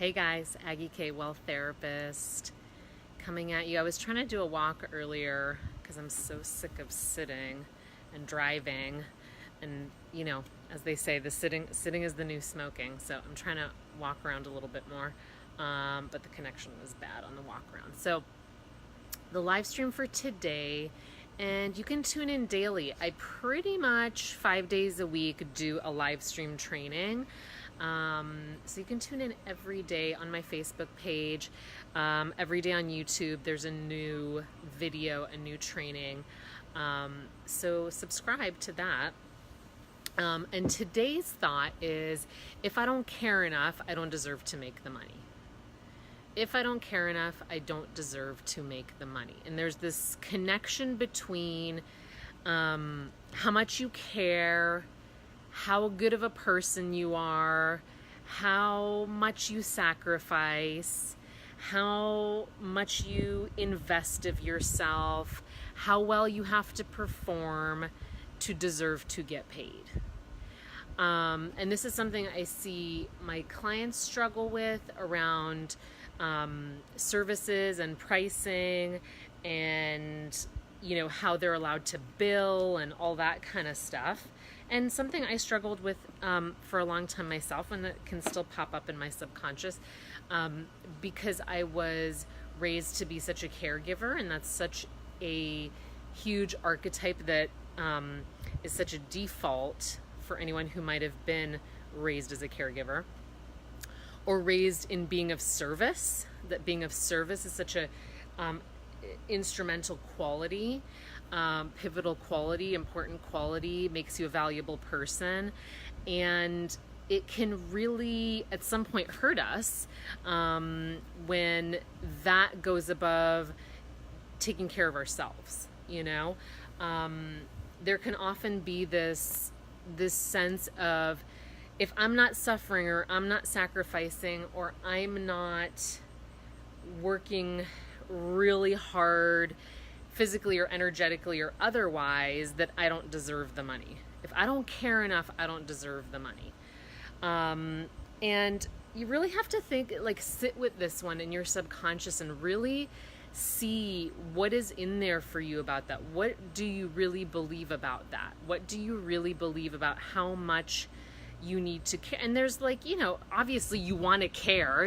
Hey guys, Aggie K, Wealth Therapist, coming at you. I was trying to do a walk earlier because I'm so sick of sitting and driving, and as they say, the sitting is the new smoking. So I'm trying to walk around a little bit more, but the connection was bad on the walk around. So the live stream for today, and you can tune in daily. I pretty much 5 days a week do a live stream training. So you can tune in every day on my Facebook page, every day on YouTube. There's a new video, a new training. So subscribe to that. And today's thought is, if I don't care enough, I don't deserve to make the money. If I don't care enough, I don't deserve to make the money. And there's this connection between how much you care, how good of a person you are, how much you sacrifice, how much you invest of yourself, how well you have to perform to deserve to get paid. And this is something I see my clients struggle with around services and pricing, and how they're allowed to bill and all that kind of stuff. And something I struggled with for a long time myself, and that can still pop up in my subconscious, because I was raised to be such a caregiver, and that's such a huge archetype that is such a default for anyone who might have been raised as a caregiver or raised in being of service. That being of service is such a instrumental quality, pivotal quality, important quality, makes you a valuable person, and it can really at some point hurt us when that goes above taking care of ourselves. There can often be this sense of, if I'm not suffering, or I'm not sacrificing, or I'm not working really hard physically or energetically or otherwise, that I don't deserve the money. If I don't care enough, I don't deserve the money. And you really have to sit with this one in your subconscious and really see what is in there for you about that. What do you really believe about that? What do you really believe about how much you need to care? And there's obviousobviously you want to care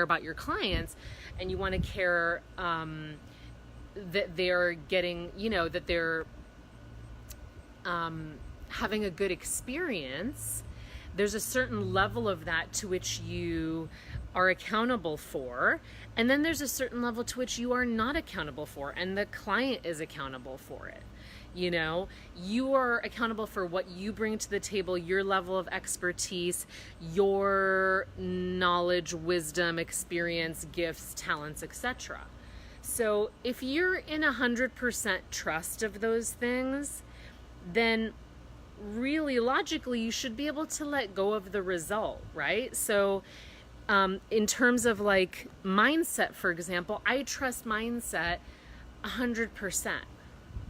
about your clients, and you want to care that they're getting, that they're having a good experience. There's a certain level of that to which you are accountable for, and then there's a certain level to which you are not accountable for, and the client is accountable for it. You are accountable for what you bring to the table, your level of expertise, your knowledge, wisdom, experience, gifts, talents, etc. So if you're in 100% trust of those things, then really logically you should be able to let go of the result, right? So in terms of mindset, for example, I trust mindset 100%.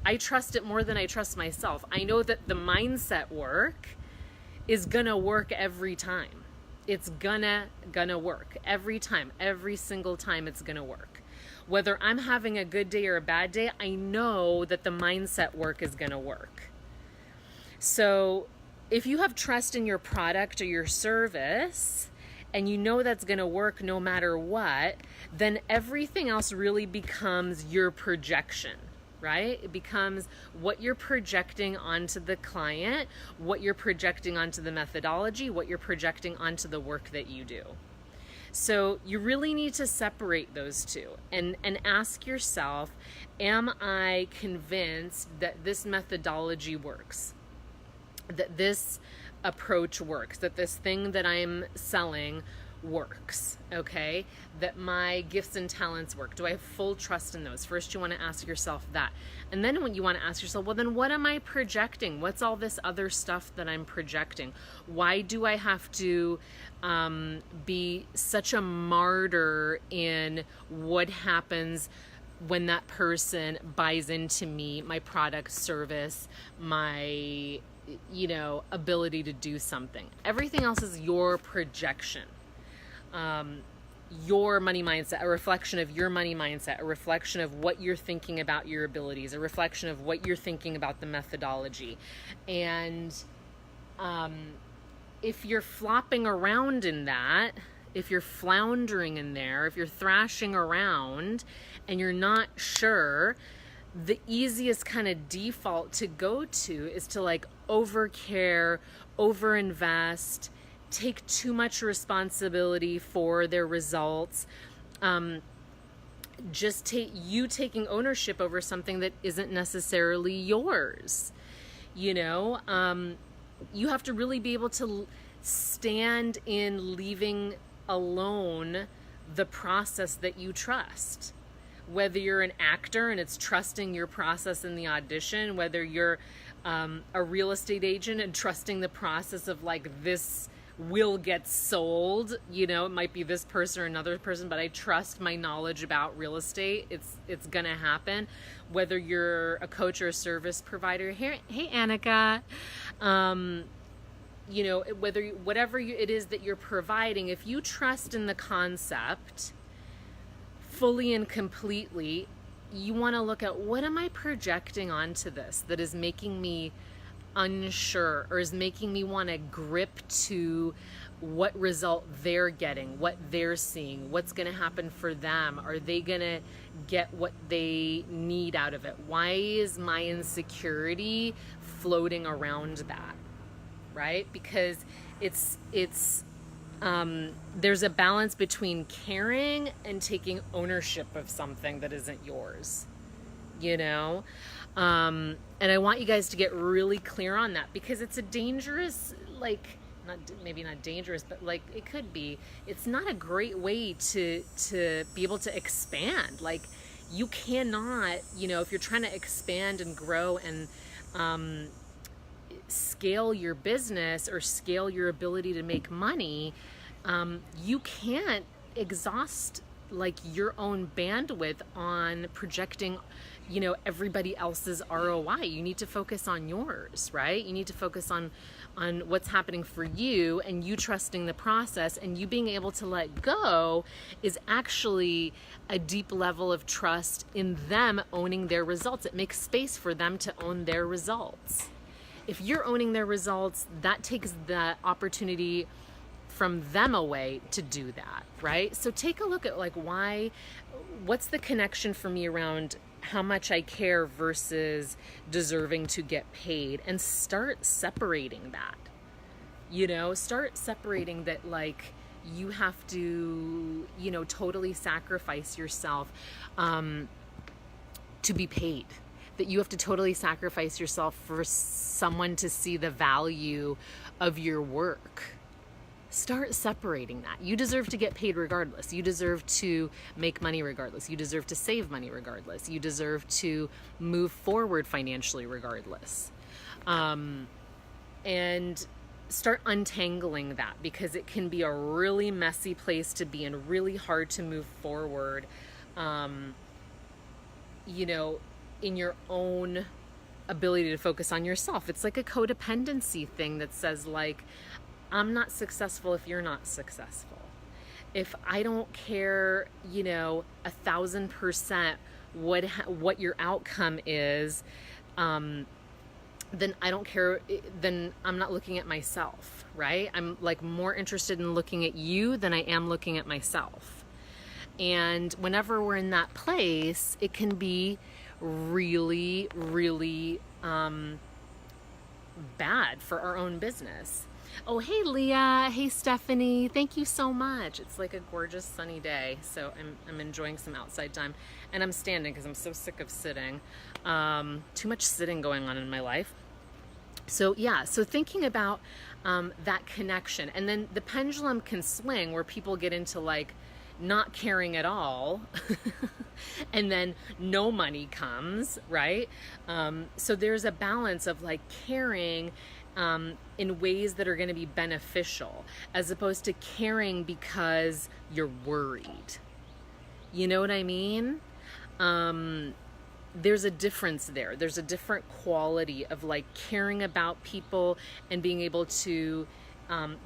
I trust it more than I trust myself. I know that the mindset work is gonna work every time. It's gonna work every time, every single time. It's gonna work. Whether I'm having a good day or a bad day, I know that the mindset work is gonna work. So if you have trust in your product or your service, and you know that's gonna work no matter what, then everything else really becomes your projection. Right? It becomes what you're projecting onto the client, what you're projecting onto the methodology, what you're projecting onto the work that you do. So you really need to separate those two and ask yourself, am I convinced that this methodology works? That this approach works? That this thing that I'm selling works, okay? That my gifts and talents work? Do I have full trust in those? First, you want to ask yourself that. And then when you want to ask yourself, well, then what am I projecting? What's all this other stuff that I'm projecting? Why do I have to be such a martyr in what happens when that person buys into me, my product, service, my ability to do something? Everything else is your projection. your money mindset, a reflection of your money mindset, a reflection of what you're thinking about your abilities, a reflection of what you're thinking about the methodology. And if you're flopping around in that, if you're floundering in there, if you're thrashing around and you're not sure, the easiest kind of default to go to is to like overcare, overinvest, take too much responsibility for their results. Just taking ownership over something that isn't necessarily yours. You have to really be able to stand in leaving alone the process that you trust. Whether you're an actor and it's trusting your process in the audition, whether you're a real estate agent and trusting the process of like, this will get sold, it might be this person or another person, but I trust my knowledge about real estate. It's gonna happen. Whether you're a coach or a service provider, hey Annika, whatever it is that you're providing, if you trust in the concept fully and completely, you want to look at, what am I projecting onto this that is making me unsure, or is making me want to grip to what result they're getting, what they're seeing, what's going to happen for them. Are they going to get what they need out of it? Why is my insecurity floating around that? Right? Because there's a balance between caring and taking ownership of something that isn't yours, and I want you guys to get really clear on that, because it's a dangerous, maybe not dangerous, but like it could be, it's not a great way to be able to expand. Like, you cannot, if you're trying to expand and grow and scale your business or scale your ability to make money, you can't exhaust like your own bandwidth on projecting, everybody else's ROI. You need to focus on yours, right? You need to focus on what's happening for you, and you trusting the process, and you being able to let go is actually a deep level of trust in them owning their results. It makes space for them to own their results. If you're owning their results, that takes the opportunity from them away to do that, right? So take a look at what's the connection for me around how much I care versus deserving to get paid, and start separating that. Start separating that, like, you have to, totally sacrifice yourself to be paid. That you have to totally sacrifice yourself for someone to see the value of your work. Start separating that. You deserve to get paid regardless. You deserve to make money regardless. You deserve to save money regardless. You deserve to move forward financially regardless. And start untangling that, because it can be a really messy place to be and really hard to move forward, in your own ability to focus on yourself. It's like a codependency thing that says, like, I'm not successful if you're not successful. If I don't care, 1,000% what your outcome is, then I don't care. Then I'm not looking at myself, right? I'm like more interested in looking at you than I am looking at myself. And whenever we're in that place, it can be really, really bad for our own business. Oh, hey Leah, hey Stephanie, thank you so much. It's like a gorgeous sunny day, so I'm enjoying some outside time, and I'm standing because I'm so sick of sitting. Too much sitting going on in my life. So yeah, so thinking about that connection, and then the pendulum can swing where people get into like not caring at all and then no money comes, right? So there's a balance of like caring in ways that are going to be beneficial, as opposed to caring because you're worried. You know what I mean? There's a difference there. There's a different quality of like caring about people and being able to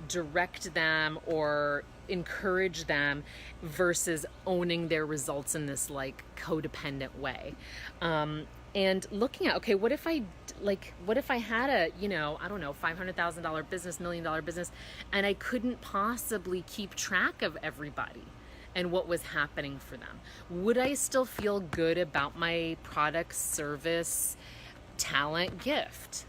direct them or encourage them versus owning their results in this like codependent way. And looking at, okay, what if I had a, I don't know, $500,000 business, $1 million business, and I couldn't possibly keep track of everybody and what was happening for them? Would I still feel good about my product, service, talent, gift?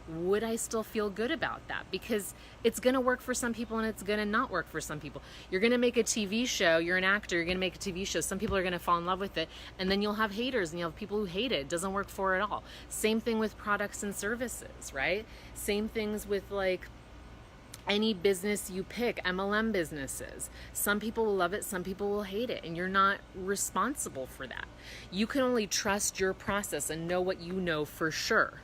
Would I still feel good about that? Because it's going to work for some people and it's going to not work for some people. You're going to make a TV show, you're an actor, you're going to make a TV show. Some people are going to fall in love with it, and then you'll have haters and you'll have people who hate it. It doesn't work for it all. Same thing with products and services, right? Same things with like any business you pick, MLM businesses. Some people will love it, some people will hate it, and you're not responsible for that. You can only trust your process and know what you know for sure.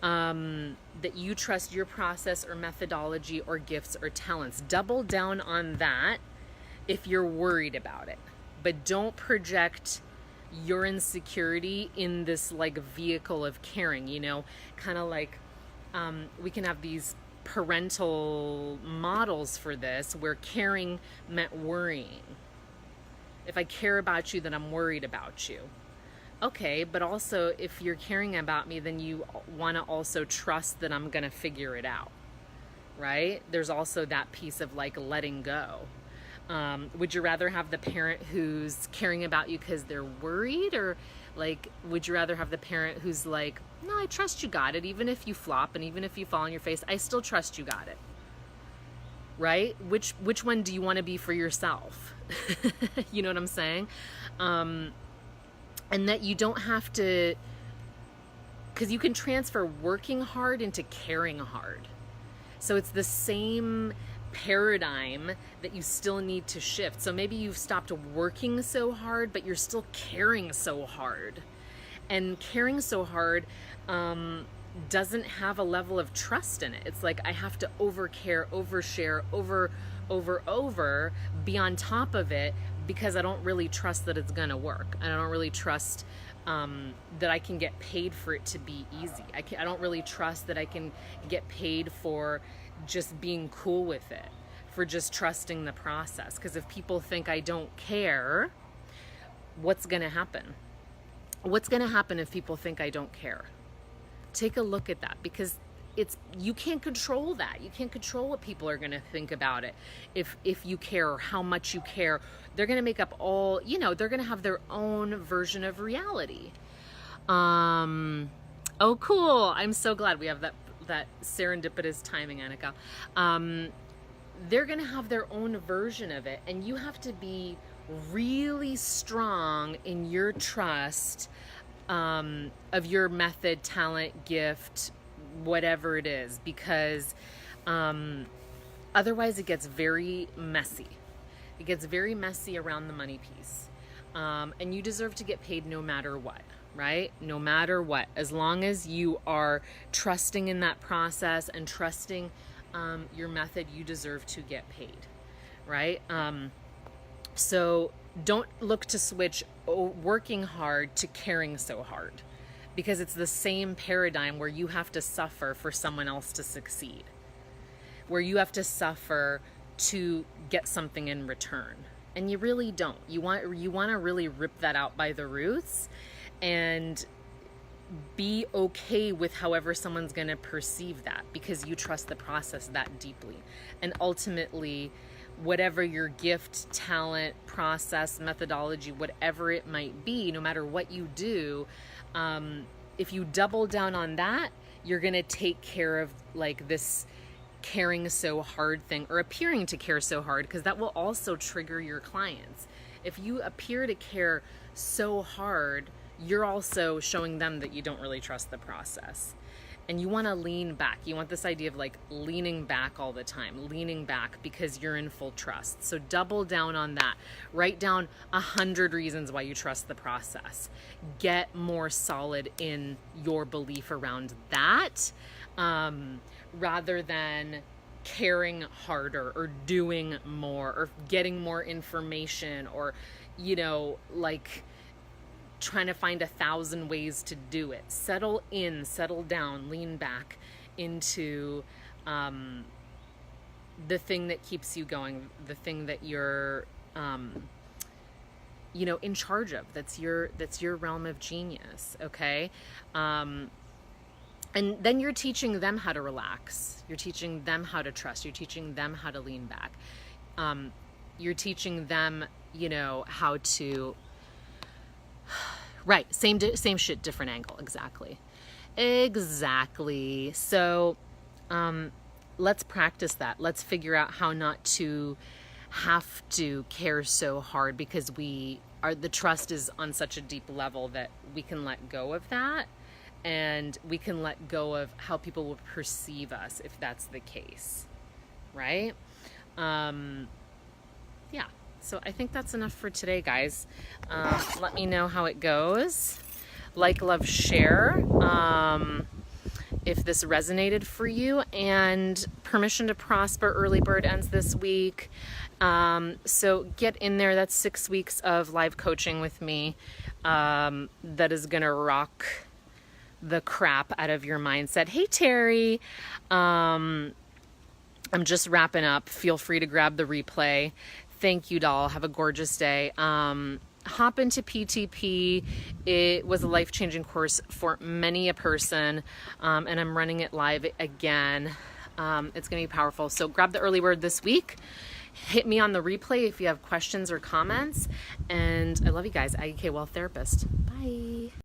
That you trust your process or methodology or gifts or talents. Double down on that if you're worried about it. But don't project your insecurity in this like vehicle of caring, kind of like we can have these parental models for this where caring meant worrying. If I care about you, then I'm worried about you. Okay, but also if you're caring about me, then you want to also trust that I'm going to figure it out, right? There's also that piece of like letting go. Would you rather have the parent who's caring about you because they're worried, or like, would you rather have the parent who's like, no, I trust you got it. Even if you flop and even if you fall on your face, I still trust you got it, right? Which one do you want to be for yourself? You know what I'm saying? And that you don't have to, because you can transfer working hard into caring hard. So it's the same paradigm that you still need to shift. So maybe you've stopped working so hard, but you're still caring so hard. And caring so hard doesn't have a level of trust in it. It's like I have to overcare, overshare, over, be on top of it, because I don't really trust that it's going to work. And I don't really trust that I can get paid for it to be easy. I don't really trust that I can get paid for just being cool with it, for just trusting the process. Because if people think I don't care, what's going to happen? What's going to happen if people think I don't care? Take a look at that, because you can't control that. You can't control what people are going to think about it. If you care, or how much you care, they're going to make up all, they're going to have their own version of reality. Oh, cool. I'm so glad we have that serendipitous timing, Annika. They're going to have their own version of it, and you have to be really strong in your trust of your method, talent, gift, whatever it is, because otherwise it gets very messy. It gets very messy around the money piece. And you deserve to get paid no matter what, right? No matter what, as long as you are trusting in that process and trusting your method, you deserve to get paid, right? So don't look to switch working hard to caring so hard, because it's the same paradigm where you have to suffer for someone else to succeed, where you have to suffer to get something in return. And you really don't. You want to really rip that out by the roots and be okay with however someone's going to perceive that, because you trust the process that deeply. And ultimately, whatever your gift, talent, process, methodology, whatever it might be, no matter what you do, if you double down on that, you're going to take care of like this caring so hard thing, or appearing to care so hard, because that will also trigger your clients. If you appear to care so hard, you're also showing them that you don't really trust the process. And you want to lean back. You want this idea of like leaning back all the time, leaning back because you're in full trust. So double down on that. Write down 100 reasons why you trust the process. Get more solid in your belief around that, rather than caring harder or doing more or getting more information, or, like trying to find 1,000 ways to do it. Settle in, settle down, lean back into the thing that keeps you going, the thing that you're, in charge of. That's your realm of genius. Okay. And then you're teaching them how to relax. You're teaching them how to trust. You're teaching them how to lean back. You're teaching them, how to, right. Same shit, different angle. Exactly. So, let's practice that. Let's figure out how not to have to care so hard, because the trust is on such a deep level that we can let go of that, and we can let go of how people will perceive us if that's the case, right? Yeah. So I think that's enough for today, guys. Let me know how it goes. Like, love, share. If this resonated for you. And Permission to Prosper Early Bird ends this week. So get in there. That's 6 weeks of live coaching with me. That is going to rock the crap out of your mindset. Hey, Terry. I'm just wrapping up. Feel free to grab the replay. Thank you, doll. Have a gorgeous day. Hop into PTP. It was a life-changing course for many a person, and I'm running it live again. It's going to be powerful. So grab the early bird this week. Hit me on the replay if you have questions or comments. And I love you guys. IEK Wealth Therapist. Bye.